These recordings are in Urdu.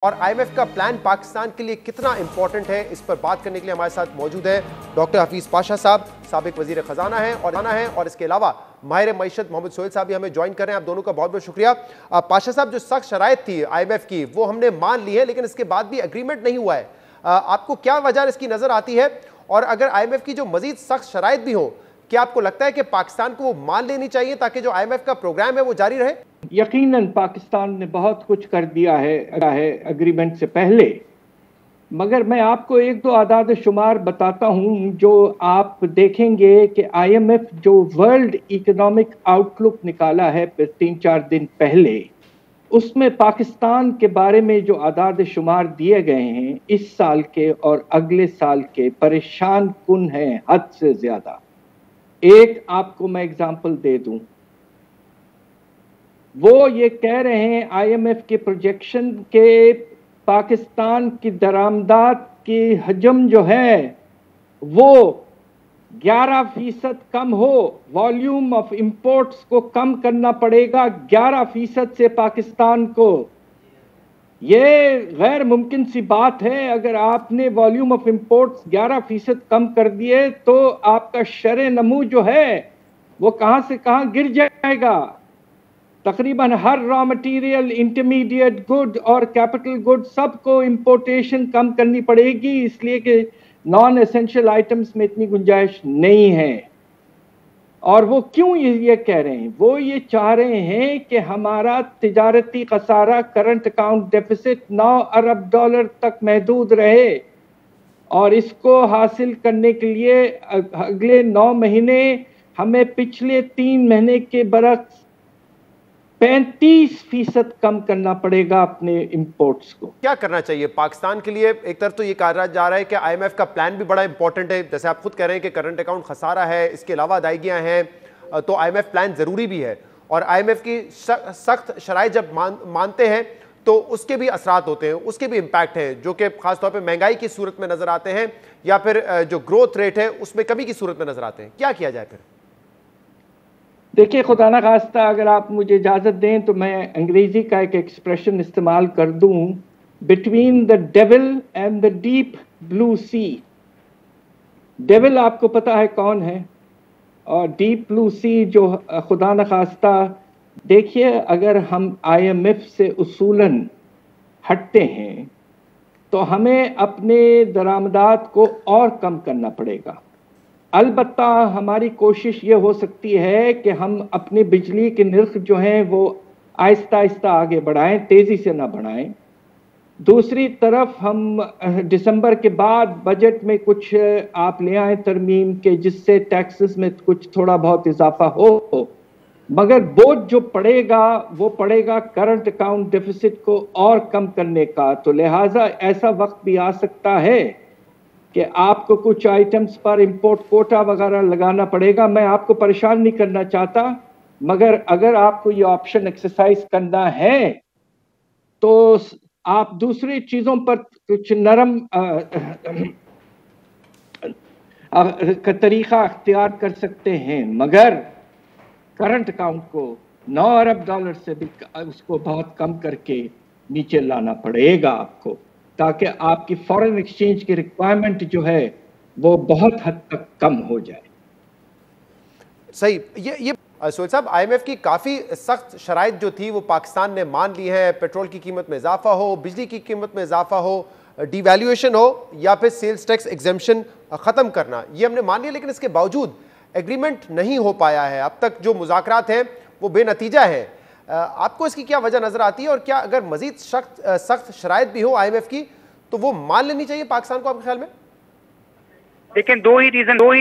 اور IMF کا پلان پاکستان کے لیے کتنا امپورٹنٹ ہے، اس پر بات کرنے کے لیے ہمارے ساتھ موجود ہے ڈاکٹر حفیظ پاشا صاحب، سابق وزیر خزانہ ہیں اور اس کے علاوہ ماہر معیشت محمد سہیل صاحب بھی ہمیں جوائن کر رہے ہیں. آپ دونوں کا بہت بہت شکریہ. پاشا صاحب، جو سخت شرائط تھی IMF کی وہ ہم نے مان لی ہے، لیکن اس کے بعد بھی اگریمنٹ نہیں ہوا ہے. آپ کو کیا وجہ اس کی نظر آتی ہے؟ اور اگر IMF کی جو مزید سخت شرائط بھی ہوں، کیا آپ کو لگتا ہے کہ پاکستان کو وہ مان لینی چاہیے تاکہ جو IMF کا پروگرام ہے وہ جاری رہے؟ یقیناً پاکستان نے بہت کچھ کر دیا ہے اگریمنٹ سے پہلے، مگر میں آپ کو ایک دو اعداد شمار بتاتا ہوں جو آپ دیکھیں گے کہ IMF جو ورلڈ اکنامک آؤٹ لک نکالا ہے 3-4 دن پہلے، اس میں پاکستان کے بارے میں جو اعداد شمار دیے گئے ہیں اس سال کے اور اگلے سال کے پریشان کن ہیں حد سے زیادہ. ایک آپ کو میں اگزامپل دے دوں. وہ یہ کہہ رہے ہیں IMF کے پروجیکشن کے پاکستان کی درآمدات کی حجم جو ہے وہ 11% کم ہو، والیوم آف امپورٹس کو کم کرنا پڑے گا 11% سے پاکستان کو. یہ غیر ممکن سی بات ہے. اگر آپ نے والیوم آف امپورٹس 11% کم کر دیے تو آپ کا شرح نمو جو ہے وہ کہاں سے کہاں گر جائے گا. تقریباً ہر را مٹیریل، انٹرمیڈیٹ گڈ اور کیپٹل گڈ سب کو امپورٹیشن کم کرنی پڑے گی، اس لیے کہ نان ایسنشل آئٹمز میں اتنی گنجائش نہیں ہے. اور وہ کیوں یہ کہہ رہے ہیں؟ وہ یہ چاہ رہے ہیں کہ ہمارا تجارتی خسارہ کرنٹ اکاؤنٹ ڈیفیسٹ $9 ارب تک محدود رہے، اور اس کو حاصل کرنے کے لیے اگلے 9 مہینے ہمیں پچھلے 3 مہینے کے برعکس 35% کم کرنا پڑے گا اپنے امپورٹس کو. کیا کرنا چاہیے پاکستان کے لیے؟ ایک طرف تو یہ کہا جا رہا ہے کہ IMF کا پلان بھی بڑا امپورٹنٹ ہے، جیسے آپ خود کہہ رہے ہیں کہ کرنٹ اکاؤنٹ خسارہ ہے، اس کے علاوہ ادائیگیاں ہیں، تو IMF پلان ضروری بھی ہے. اور IMF کی سخت شرائط جب مانتے ہیں تو اس کے بھی اثرات ہوتے ہیں، اس کے بھی امپیکٹ ہیں، جو کہ خاص طور پہ مہنگائی کی صورت میں نظر آتے ہیں، یا پھر جو گروتھ ریٹ ہے اس میں کمی کی صورت میں نظر آتے ہیں. کیا کیا جائے پھر؟ دیکھیے، خدا نہ خواستہ اگر آپ مجھے اجازت دیں تو میں انگریزی کا ایک ایکسپریشن استعمال کر دوں، between the devil and the deep blue sea. Devil آپ کو پتا ہے کون ہے، اور ڈیپ بلو سی جو خدا نہ خواستہ. دیکھیے، اگر ہم IMF سے اصولاً ہٹتے ہیں تو ہمیں اپنے درآمدات کو اور کم کرنا پڑے گا. البتہ ہماری کوشش یہ ہو سکتی ہے کہ ہم اپنی بجلی کے نرخ جو ہیں وہ آہستہ آہستہ آگے بڑھائیں، تیزی سے نہ بڑھائیں. دوسری طرف ہم دسمبر کے بعد بجٹ میں کچھ آپ لے آئیں ترمیم کے، جس سے ٹیکسز میں کچھ تھوڑا بہت اضافہ ہو، مگر بوجھ جو پڑے گا وہ پڑے گا کرنٹ اکاؤنٹ ڈیفیسٹ کو اور کم کرنے کا. تو لہٰذا ایسا وقت بھی آ سکتا ہے کہ آپ کو کچھ آئٹمز پر امپورٹ کوٹا وغیرہ لگانا پڑے گا. میں آپ کو پریشان نہیں کرنا چاہتا، مگر اگر آپ کو یہ آپشن ایکسرسائز کرنا ہے تو آپ دوسری چیزوں پر کچھ نرم کا طریقہ اختیار کر سکتے ہیں، مگر کرنٹ اکاؤنٹ کو $9 ارب سے بھی اس کو بہت کم کر کے نیچے لانا پڑے گا آپ کو، تاکہ آپ کی فارن ایکسچینج کی ریکوائرمنٹ جو ہے وہ بہت حد تک کم ہو جائے. صحیح. یہ سہیل صاحب، IMF کی کافی سخت شرائط جو تھی وہ پاکستان نے مان لی ہے. پیٹرول کی قیمت میں اضافہ ہو، بجلی کی قیمت میں اضافہ ہو، ڈی ویلیویشن ہو، یا پھر سیلز ٹیکس ایگزمپشن ختم کرنا، یہ ہم نے مان لیا، لیکن اس کے باوجود ایگریمنٹ نہیں ہو پایا ہے. اب تک جو مذاکرات ہیں وہ بے نتیجہ ہیں. آپ کو اس کی کیا وجہ نظر آتی ہے؟ اور کیا اگر مزید سخت شرائط بھی ہو IMF کی تو وہ مان لینی چاہیے پاکستان کو آپ کے خیال میں؟ لیکن دو ہی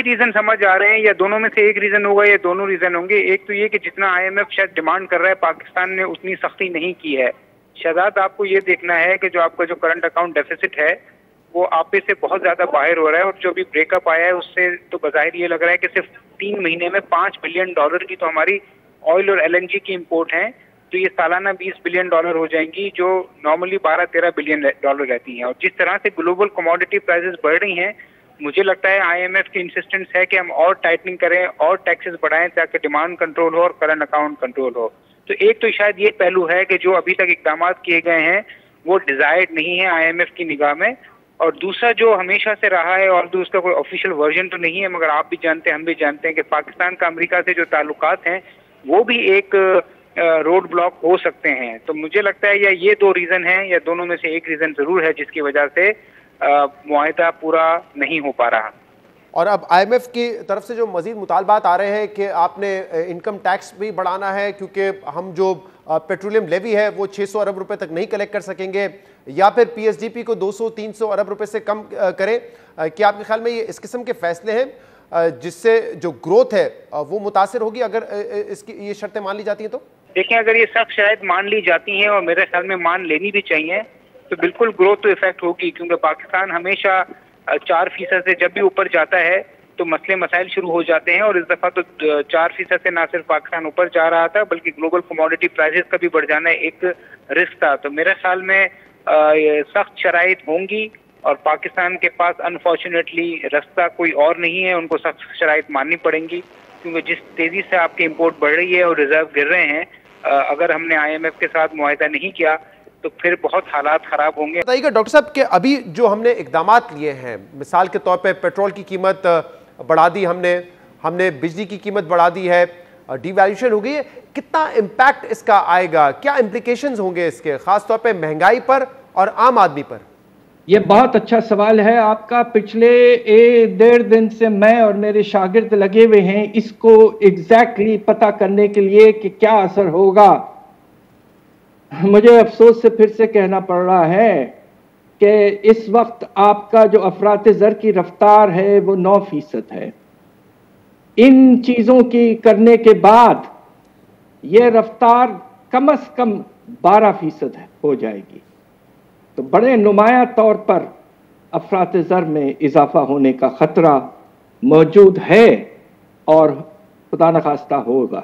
ریزن سمجھ آ رہے ہیں، یا دونوں میں سے ایک ریزن ہوگا یا دونوں ریزن ہوں گے. ایک تو یہ کہ جتنا IMF شاید ڈیمانڈ کر رہا ہے پاکستان نے اتنی سختی نہیں کی ہے. شہزاد، آپ کو یہ دیکھنا ہے کہ جو آپ کا جو کرنٹ اکاؤنٹ ڈیفیسٹ ہے وہ آپ سے بہت زیادہ باہر ہو رہا ہے، اور جو بھی بریک اپ آیا ہے اس سے تو بظاہر یہ لگ رہا ہے کہ صرف 3 مہینے میں $5 بلین کی تو ہماری آئل اور LNG کی امپورٹ ہیں، تو یہ سالانہ $20 بلین ہو جائیں گی، جو نارملی $12-13 بلین رہتی ہیں. اور جس طرح سے گلوبل کموڈٹی پرائسز بڑھ رہی ہیں، مجھے لگتا ہے IMF کی انسسٹنس ہے کہ ہم اور ٹائٹننگ کریں اور ٹیکسز بڑھائیں تاکہ ڈیمانڈ کنٹرول ہو اور کرنٹ اکاؤنٹ کنٹرول ہو. تو ایک تو شاید یہ پہلو ہے کہ جو ابھی تک اقدامات کیے گئے ہیں وہ ڈیزائرڈ نہیں ہے IMF کی نگاہ میں. اور دوسرا جو ہمیشہ سے رہا ہے، اور اس کا کوئی آفیشیل ورژن تو نہیں ہے مگر آپ بھی جانتے ہیں ہم بھی جانتے ہیں کہ پاکستان کا امریکہ سے جو تعلقات ہیں وہ بھی ایک روڈ بلاک ہو سکتے ہیں. تو مجھے لگتا ہے یا یہ دو ریزن ہیں یا دونوں میں سے ایک ریزن ضرور ہے جس کی وجہ سے معاہدہ پورا نہیں ہو پا رہا. اور اب IMF کی طرف سے جو مزید مطالبات آ رہے ہیں کہ آپ نے انکم ٹیکس بھی بڑھانا ہے کیونکہ ہم جو پیٹرولیم لیوی ہے وہ 600 ارب روپے تک نہیں کلیکٹ کر سکیں گے، یا پھر PSDP کو 200-300 ارب روپے سے کم کریں. کیا آپ کے خیال میں یہ اس قسم کے فیصلے ہیں جس سے جو گروتھ ہے وہ متاثر ہوگی اگر اس کی یہ شرطیں مان لی جاتی ہیں؟ تو دیکھیں اگر یہ سخت شرائط مان لی جاتی ہیں اور میرے خیال میں مان لینی بھی چاہیے تو بالکل گروتھ تو افیکٹ ہوگی، کیونکہ پاکستان ہمیشہ 4% سے جب بھی اوپر جاتا ہے تو مسئلے مسائل شروع ہو جاتے ہیں، اور اس دفعہ تو 4% سے نہ صرف پاکستان اوپر جا رہا تھا بلکہ گلوبل کموڈٹی پرائسز کا بھی بڑھ جانا ایک رسک تھا. تو میرے خیال میں سخت شرائط ہوں گی اور پاکستان کے پاس انفارچونیٹلی رستہ کوئی اور نہیں ہے، ان کو سخت شرائط ماننی پڑیں گی، کیونکہ جس تیزی سے آپ کی امپورٹ بڑھ رہی ہے اور ریزرو گر رہے ہیں، اگر ہم نے IMF کے ساتھ معاہدہ نہیں کیا تو پھر بہت حالات خراب ہوں گے. بتائیے گا ڈاکٹر صاحب کہ ابھی جو ہم نے اقدامات لیے ہیں، مثال کے طور پہ پیٹرول کی قیمت بڑھا دی ہم نے بجلی کی قیمت بڑھا دی ہے، ڈی ویلیوشن ہو گئی ہے، کتنا امپیکٹ اس کا آئے گا؟ کیا امپلیکیشنز ہوں گے اس کے، خاص طور پہ مہنگائی پر اور عام آدمی پر؟ یہ بہت اچھا سوال ہے آپ کا. پچھلے 1.5 دن سے میں اور میرے شاگرد لگے ہوئے ہیں اس کو ایگزیکٹلی پتہ کرنے کے لیے کہ کیا اثر ہوگا. مجھے افسوس سے پھر سے کہنا پڑ رہا ہے کہ اس وقت آپ کا جو افراط زر کی رفتار ہے وہ 9% ہے. ان چیزوں کی کرنے کے بعد یہ رفتار کم از کم 12% ہو جائے گی. تو بڑے نمایاں طور پر افراط زر میں اضافہ ہونے کا خطرہ موجود ہے اور خدا نخواستہ ہوگا.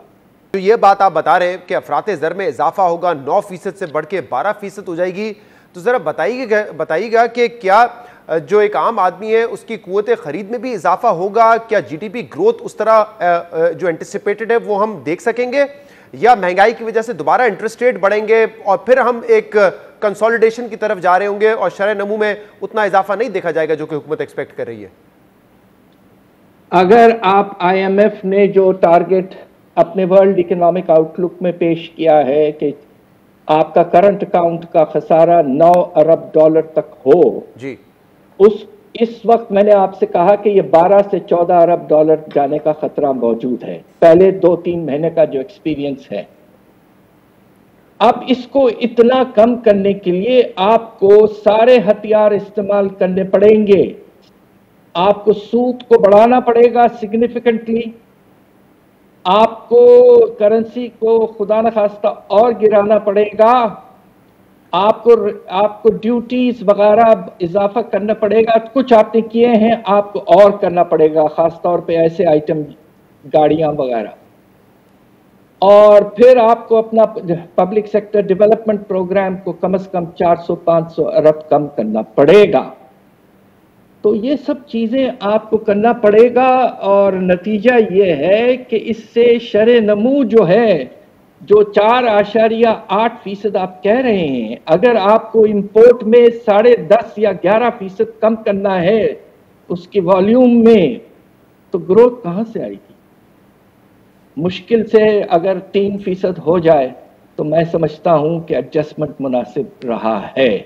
تو یہ بات آپ بتا رہے ہیں کہ افراط زر میں اضافہ ہوگا، 9% سے بڑھ کے 12% ہو جائے گی، تو ذرا بتائیے گا کہ کیا جو ایک عام آدمی ہے اس کی قوت خرید میں بھی اضافہ ہوگا؟ کیا GDP گروتھ اس طرح جو انٹیسپیٹڈ ہے وہ ہم دیکھ سکیں گے، یا مہنگائی کی وجہ سے دوبارہ انٹرسٹ ریٹ بڑھیں گے اور پھر ہم ایک کنسولیڈیشن کی طرف جا رہے ہوں گے اور شرح نمو میں اتنا اضافہ نہیں دیکھا جائے گا جو کہ حکومت ایکسپیکٹ کر رہی ہے؟ اگر آپ IMF نے جو ٹارگٹ اپنے ورلڈ اکنامک آؤٹ لک میں پیش کیا ہے کہ آپ کا کرنٹ اکاؤنٹ کا خسارہ 9 ارب ڈالر تک ہو، جی اس وقت میں نے آپ سے کہا کہ یہ 12 سے 14 ارب ڈالر جانے کا خطرہ موجود ہے پہلے 2-3 مہینے کا جو ایکسپیرینس ہے. اب اس کو اتنا کم کرنے کے لیے آپ کو سارے ہتھیار استعمال کرنے پڑیں گے. آپ کو سود کو بڑھانا پڑے گا سگنیفیکنٹلی، آپ کو کرنسی کو خدا نخواستہ اور گرانا پڑے گا، آپ کو ڈیوٹیز وغیرہ اضافہ کرنا پڑے گا. کچھ آپ نے کیے ہیں، آپ کو اور کرنا پڑے گا، خاص طور پہ ایسے آئٹم گاڑیاں وغیرہ. اور پھر آپ کو اپنا پبلک سیکٹر ڈیولپمنٹ پروگرام کو کم از کم 400-500 ارب کم کرنا پڑے گا. تو یہ سب چیزیں آپ کو کرنا پڑے گا اور نتیجہ یہ ہے کہ اس سے شرح نمو جو ہے جو 4.8% آپ کہہ رہے ہیں، اگر آپ کو امپورٹ میں 10.5 یا 11% کم کرنا ہے اس کی والیوم میں، تو گروتھ کہاں سے آئے گی؟ مشکل سے اگر 3% ہو جائے تو میں سمجھتا ہوں کہ ایڈجسٹمنٹ مناسب رہا ہے.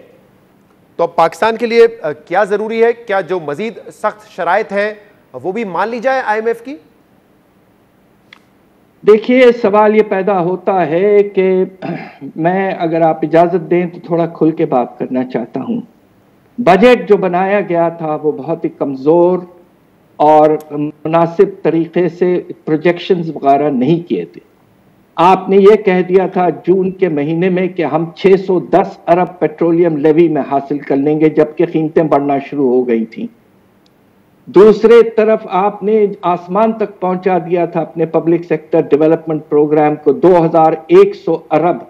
تو پاکستان کے لیے کیا ضروری ہے؟ کیا جو مزید سخت شرائط ہیں وہ بھی مان لی جائے IMF کی؟ دیکھیے سوال یہ پیدا ہوتا ہے کہ میں اگر آپ اجازت دیں تو تھوڑا کھل کے بات کرنا چاہتا ہوں. بجٹ جو بنایا گیا تھا وہ بہت ہی کمزور اور مناسب طریقے سے پروجیکشنز وغیرہ نہیں کیے تھے. آپ نے یہ کہہ دیا تھا جون کے مہینے میں کہ ہم 610 ارب پیٹرولیم لیوی میں حاصل کر لیں گے، جبکہ قیمتیں بڑھنا شروع ہو گئی تھیں. دوسرے طرف آپ نے آسمان تک پہنچا دیا تھا اپنے پبلک سیکٹر ڈیولپمنٹ پروگرام کو 2100 ارب،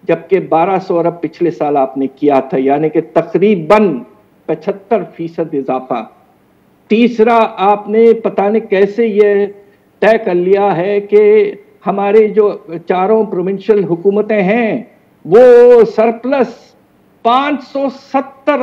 جبکہ 1200 ارب پچھلے سال آپ نے کیا تھا، یعنی کہ تقریباً 75% اضافہ. تیسرا آپ نے پتہ نہیں کیسے یہ طے کر لیا ہے کہ ہمارے جو 4 پروونشل حکومتیں ہیں وہ سرپلس 570